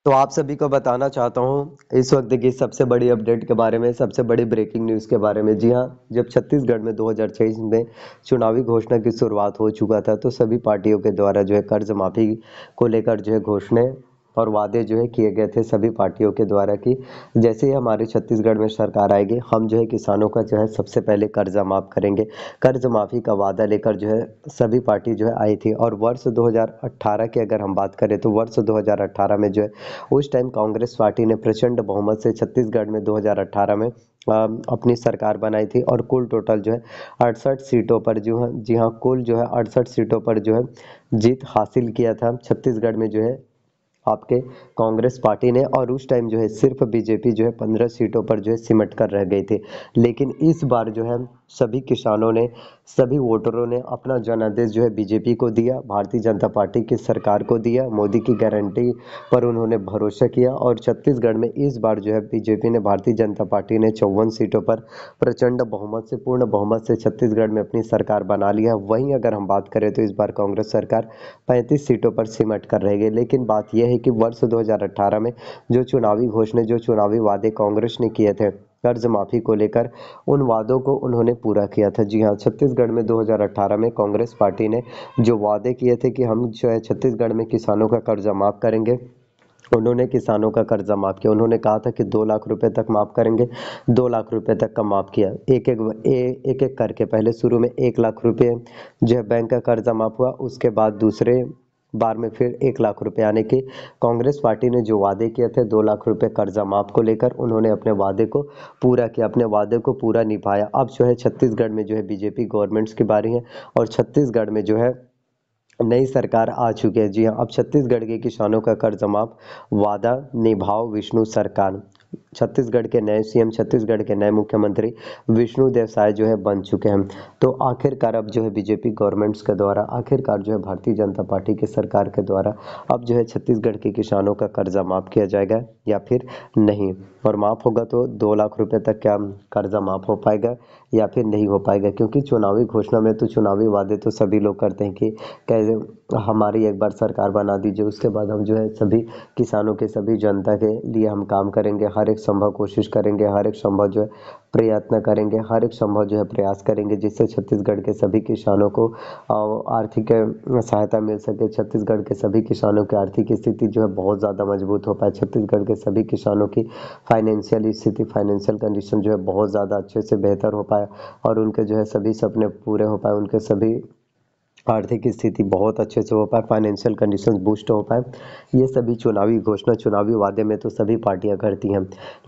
तो आप सभी को बताना चाहता हूँ इस वक्त की सबसे बड़ी अपडेट के बारे में, सबसे बड़ी ब्रेकिंग न्यूज़ के बारे में। जी हाँ, जब छत्तीसगढ़ में 2023 में चुनावी घोषणा की शुरुआत हो चुका था, तो सभी पार्टियों के द्वारा जो है कर्ज माफी को लेकर जो है घोषणाएं और वादे जो है किए गए थे सभी पार्टियों के द्वारा कि जैसे ही हमारे छत्तीसगढ़ में सरकार आएगी, हम जो है किसानों का जो है सबसे पहले कर्जा माफ करेंगे। कर्ज माफी का वादा लेकर जो है सभी पार्टी जो है आई थी। और वर्ष 2018 की अगर हम बात करें तो वर्ष 2018 में जो है उस टाइम कांग्रेस पार्टी ने प्रचंड बहुमत से छत्तीसगढ़ में 2018 में अपनी सरकार बनाई थी। और कुल टोटल जो है 68 सीटों पर जो है, जी हाँ, कुल जो है 68 सीटों पर जो है जीत हासिल किया था छत्तीसगढ़ में जो है आपके कांग्रेस पार्टी ने। और उस टाइम जो है सिर्फ बीजेपी जो है 15 सीटों पर जो है सिमट कर रह गई थी। लेकिन इस बार जो है सभी किसानों ने, सभी वोटरों ने अपना जनादेश जो है बीजेपी को दिया, भारतीय जनता पार्टी की सरकार को दिया। मोदी की गारंटी पर उन्होंने भरोसा किया। और छत्तीसगढ़ में इस बार जो है बीजेपी ने, भारतीय जनता पार्टी ने 54 सीटों पर प्रचंड बहुमत से, पूर्ण बहुमत से छत्तीसगढ़ में अपनी सरकार बना लिया। वहीं अगर हम बात करें तो इस बार कांग्रेस सरकार 35 सीटों पर सिमट कर रह गई। लेकिन बात यह है कि वर्ष 2018 में जो चुनावी घोषणा, जो चुनावी वादे कांग्रेस ने किए थे कर्ज माफी को लेकर, उन वादों को उन्होंने पूरा किया था। जी हाँ, छत्तीसगढ़ में 2018 में कांग्रेस पार्टी ने जो वादे किए थे कि हम जो है छत्तीसगढ़ में किसानों का कर्जा माफ करेंगे, उन्होंने किसानों का कर्जा माफ किया। उन्होंने कहा था कि 2 लाख रुपए तक माफ करेंगे, 2 लाख रुपए तक का माफ किया। एक एक करके पहले शुरू में 1 लाख रुपए जो है बैंक का कर्जा माफ हुआ, उसके बाद दूसरे बार में फिर 1 लाख रुपए आने की कांग्रेस पार्टी ने जो वादे किए थे 2 लाख रुपए कर्जा माफ को लेकर, उन्होंने अपने वादे को पूरा किया, अपने वादे को पूरा निभाया। अब जो है छत्तीसगढ़ में जो है बीजेपी गवर्नमेंट्स की बारी है और छत्तीसगढ़ में जो है नई सरकार आ चुकी है। जी हाँ, अब छत्तीसगढ़ के किसानों का कर्ज माफ, वादा निभाओ विष्णु सरकार। छत्तीसगढ़ के नए सीएम, छत्तीसगढ़ के नए मुख्यमंत्री विष्णु देव साय जो है बन चुके हैं। तो आखिरकार अब जो है बीजेपी गवर्नमेंट्स के द्वारा, आखिरकार जो है भारतीय जनता पार्टी की सरकार के द्वारा अब जो है छत्तीसगढ़ के किसानों का कर्जा माफ किया जाएगा या फिर नहीं। और माफ होगा तो 2 लाख रुपए तक क्या कर्जा माफ हो पाएगा या फिर नहीं हो पाएगा? क्योंकि चुनावी घोषणा में तो, चुनावी वादे तो सभी लोग करते हैं कि कैसे हमारी एक बार सरकार बना दीजिए, उसके बाद हम जो है सभी किसानों के, सभी जनता के लिए हम काम करेंगे, हर एक संभव कोशिश करेंगे, हर एक संभव जो है प्रयत्न करेंगे, हर एक संभव जो है प्रयास करेंगे जिससे छत्तीसगढ़ के सभी किसानों को आर्थिक सहायता मिल सके। छत्तीसगढ़ के सभी किसानों की आर्थिक स्थिति जो है बहुत ज़्यादा मजबूत हो पाए। छत्तीसगढ़ के सभी किसानों की फाइनेंशियल स्थिति, फाइनेंशियल कंडीशन जो है बहुत ज़्यादा अच्छे से बेहतर हो पाए और उनके जो है सभी सपने पूरे हो पाए, उनके सभी आर्थिक स्थिति बहुत अच्छे से हो पाए, फाइनेंशियल कंडीशंस बूस्ट हो पाए। ये सभी चुनावी घोषणा, चुनावी वादे में तो सभी पार्टियां करती हैं।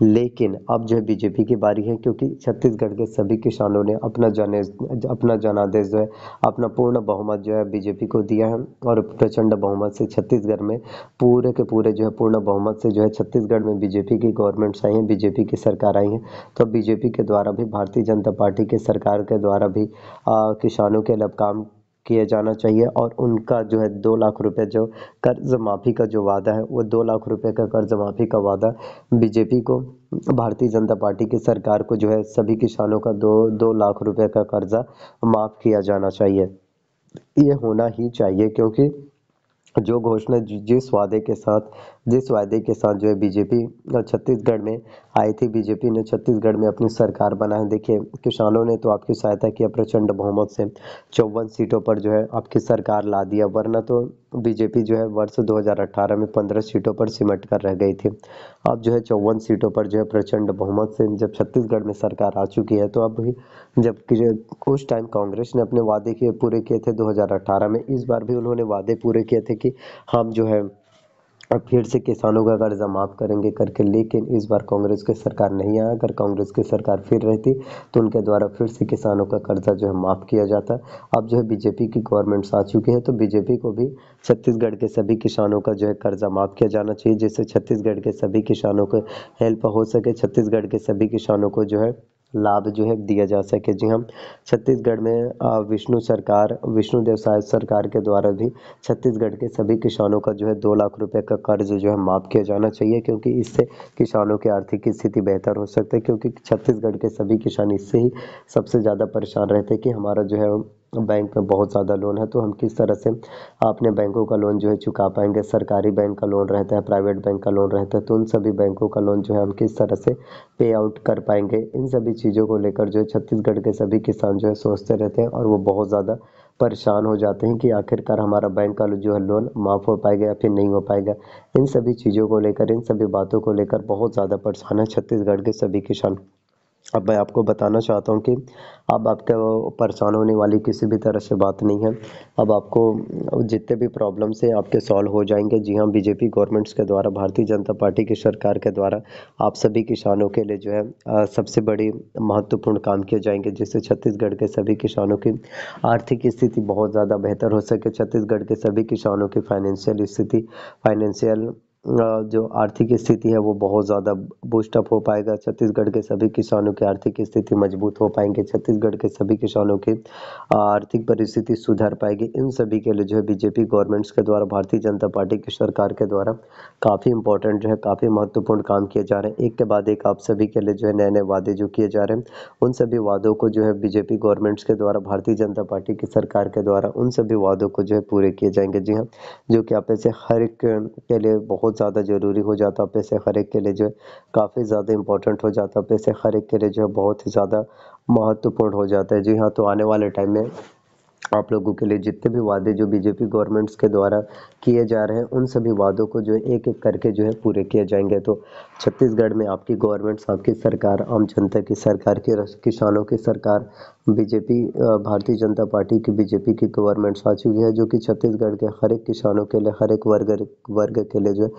लेकिन अब जो है बीजेपी की बारी है, क्योंकि छत्तीसगढ़ के सभी किसानों ने अपना जनादेश जो है, अपना पूर्ण बहुमत जो है बीजेपी को दिया है। और प्रचंड बहुमत से छत्तीसगढ़ में पूरे के पूरे जो है पूर्ण बहुमत से जो है छत्तीसगढ़ में बीजेपी की गवर्नमेंट्स आई हैं, बीजेपी की सरकार आई है। तो बीजेपी के द्वारा भी, भारतीय जनता पार्टी के सरकार के द्वारा भी किसानों के लिए अब काम किया जाना चाहिए। और उनका जो है 2 लाख रुपए जो कर्ज माफी का जो वादा है, वो 2 लाख रुपए का कर्ज माफी का वादा बीजेपी को, भारतीय जनता पार्टी की सरकार को जो है सभी किसानों का 2 लाख रुपए का कर्जा माफ किया जाना चाहिए। ये होना ही चाहिए, क्योंकि जो घोषणा, जिस वादे के साथ जो है बीजेपी छत्तीसगढ़ में आई थी, बीजेपी ने छत्तीसगढ़ में अपनी सरकार बनाई। देखिए, किसानों ने तो आपकी सहायता किया, प्रचंड बहुमत से 54 सीटों पर जो है आपकी सरकार ला दिया। वरना तो बीजेपी जो है वर्ष 2018 में 15 सीटों पर सिमट कर रह गई थी। अब जो है 54 सीटों पर जो है प्रचंड बहुमत से जब छत्तीसगढ़ में सरकार आ चुकी है, तो अब भी उस टाइम कांग्रेस ने अपने वादे पूरे किए थे 2018 में, इस बार भी उन्होंने वादे पूरे किए थे कि हम जो है अब फिर से किसानों का कर्जा माफ करेंगे करके। लेकिन इस बार कांग्रेस की सरकार नहीं आया। अगर कांग्रेस की सरकार फिर रहती तो उनके द्वारा फिर से किसानों का कर्जा जो है माफ किया जाता। अब जो है बीजेपी की गवर्नमेंट्स आ चुकी है, तो बीजेपी को भी छत्तीसगढ़ के सभी किसानों का जो है कर्जा माफ किया जाना चाहिए, जिससे छत्तीसगढ़ के सभी किसानों को हेल्प हो सके, छत्तीसगढ़ के सभी किसानों को जो है लाभ जो है दिया जा सके। जी हाँ, छत्तीसगढ़ में विष्णु देव साय सरकार के द्वारा भी छत्तीसगढ़ के सभी किसानों का जो है 2 लाख रुपए का कर्ज जो है माफ किया जाना चाहिए, क्योंकि इससे किसानों की आर्थिक स्थिति बेहतर हो सकती है। क्योंकि छत्तीसगढ़ के सभी किसान इससे ही सबसे ज़्यादा परेशान रहते हैं कि हमारा जो है बैंक में बहुत ज़्यादा लोन है, तो हम किस तरह से अपने बैंकों का लोन जो है चुका पाएंगे। सरकारी बैंक का लोन रहता है, प्राइवेट बैंक का लोन रहता है, तो उन सभी बैंकों का लोन जो है हम किस तरह से पे आउट कर पाएंगे। इन सभी चीज़ों को लेकर जो है छत्तीसगढ़ के सभी किसान जो है सोचते रहते हैं और वो बहुत ज़्यादा परेशान हो जाते हैं कि आखिरकार हमारा बैंक का जो है लोन माफ़ हो पाएगा या फिर नहीं हो पाएगा। इन सभी चीज़ों को लेकर, इन सभी बातों को लेकर बहुत ज़्यादा परेशान है छत्तीसगढ़ के सभी किसान। अब मैं आपको बताना चाहता हूँ कि अब आपका परेशान होने वाली किसी भी तरह से बात नहीं है। अब आपको जितने भी प्रॉब्लम्स हैं आपके सॉल्व हो जाएंगे। जी हाँ, बीजेपी गवर्नमेंट्स के द्वारा, भारतीय जनता पार्टी की सरकार के द्वारा आप सभी किसानों के लिए जो है सबसे बड़ी महत्वपूर्ण काम किए जाएंगे, जिससे छत्तीसगढ़ के सभी किसानों की आर्थिक स्थिति बहुत ज़्यादा बेहतर हो सके। छत्तीसगढ़ के सभी किसानों की फाइनेंशियल स्थिति, फाइनेंशियल जो आर्थिक स्थिति है वो बहुत ज़्यादा बूस्टअप हो पाएगा। छत्तीसगढ़ के सभी किसानों की आर्थिक स्थिति मजबूत हो पाएंगे। छत्तीसगढ़ के सभी किसानों की आर्थिक परिस्थिति सुधर पाएगी। इन सभी के लिए जो है बीजेपी गवर्नमेंट्स के द्वारा, भारतीय जनता पार्टी की सरकार के द्वारा काफ़ी इंपॉर्टेंट जो है, काफ़ी महत्वपूर्ण काम किए जा रहे हैं। एक के बाद एक आप सभी के लिए जो है नए नए वादे जो किए जा रहे हैं, उन सभी वादों को जो है बीजेपी गवर्नमेंट्स के द्वारा, भारतीय जनता पार्टी की सरकार के द्वारा उन सभी वादों को जो है पूरे किए जाएंगे। जी हाँ, जो कि आप ऐसे हर एक के लिए बहुत ज़्यादा ज़रूरी हो जाता है। पैसे हर एक के लिए जो है काफ़ी ज़्यादा इंपॉर्टेंट हो जाता है। पैसे हर एक के लिए जो है बहुत ही ज़्यादा महत्वपूर्ण हो जाता है। जी हाँ, तो आने वाले टाइम में आप लोगों के लिए जितने भी वादे जो बीजेपी गवर्नमेंट्स के द्वारा किए जा रहे हैं, उन सभी वादों को जो है एक एक करके जो है पूरे किए जाएंगे। तो छत्तीसगढ़ में आपकी गवर्नमेंट्स, आपकी सरकार, आम जनता की सरकार, किसानों की सरकार, बीजेपी भारतीय जनता पार्टी की, बीजेपी की गवर्नमेंट्स आ चुकी है, जो कि छत्तीसगढ़ के हर एक किसानों के लिए, हर एक वर्ग के लिए जो है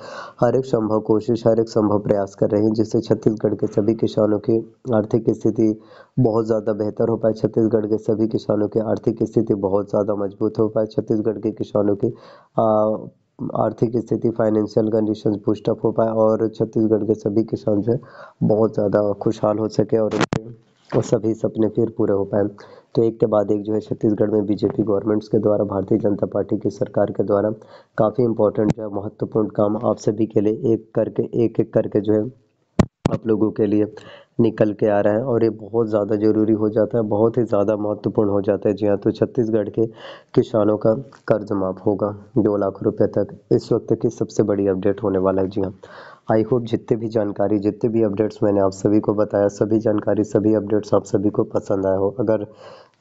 हर एक संभव कोशिश, हर एक संभव प्रयास कर रहे हैं, जिससे छत्तीसगढ़ के सभी किसानों की आर्थिक स्थिति बहुत ज़्यादा बेहतर हो पाए। छत्तीसगढ़ के सभी किसानों की आर्थिक स्थिति बहुत ज़्यादा मजबूत हो पाए। छत्तीसगढ़ के किसानों की आर्थिक स्थिति, फाइनेंशियल कंडीशंस बूस्टअप हो पाए और छत्तीसगढ़ के सभी किसान जो है बहुत ज़्यादा खुशहाल हो सके और उनके और सभी सपने फिर पूरे हो पाए। तो एक के बाद एक जो है छत्तीसगढ़ में बीजेपी गवर्नमेंट्स के द्वारा, भारतीय जनता पार्टी की सरकार के द्वारा काफ़ी इंपॉर्टेंट जो है महत्वपूर्ण काम आप सभी के लिए एक एक करके जो है आप लोगों के लिए निकल के आ रहा है और ये बहुत ज़्यादा ज़रूरी हो जाता है, बहुत ही ज़्यादा महत्वपूर्ण हो जाता है। जी हाँ, तो छत्तीसगढ़ के किसानों का कर्ज माफ़ होगा 2 लाख रुपए तक। इस वक्त की सबसे बड़ी अपडेट होने वाला है। जी हाँ, आई होप जितने भी जानकारी, जितने भी अपडेट्स मैंने आप सभी को बताया, सभी जानकारी, सभी अपडेट्स आप सभी को पसंद आया हो। अगर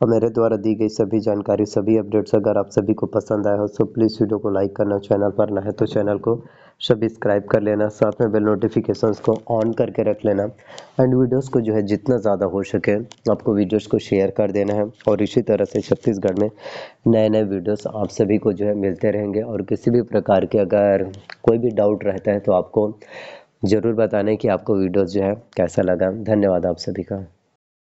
मेरे द्वारा दी गई सभी जानकारी, सभी अपडेट्स अगर आप सभी को पसंद आया हो तो प्लीज़ वीडियो को लाइक करना, चैनल पर नए हैं तो चैनल को सब्सक्राइब कर लेना, साथ में बेल नोटिफिकेशंस को ऑन करके रख लेना एंड वीडियोस को जो है जितना ज़्यादा हो सके आपको वीडियोस को शेयर कर देना है। और इसी तरह से छत्तीसगढ़ में नए नए वीडियोस आप सभी को जो है मिलते रहेंगे। और किसी भी प्रकार के अगर कोई भी डाउट रहता है तो आपको ज़रूर बताना कि आपको वीडियोस जो है कैसा लगा। धन्यवाद आप सभी का।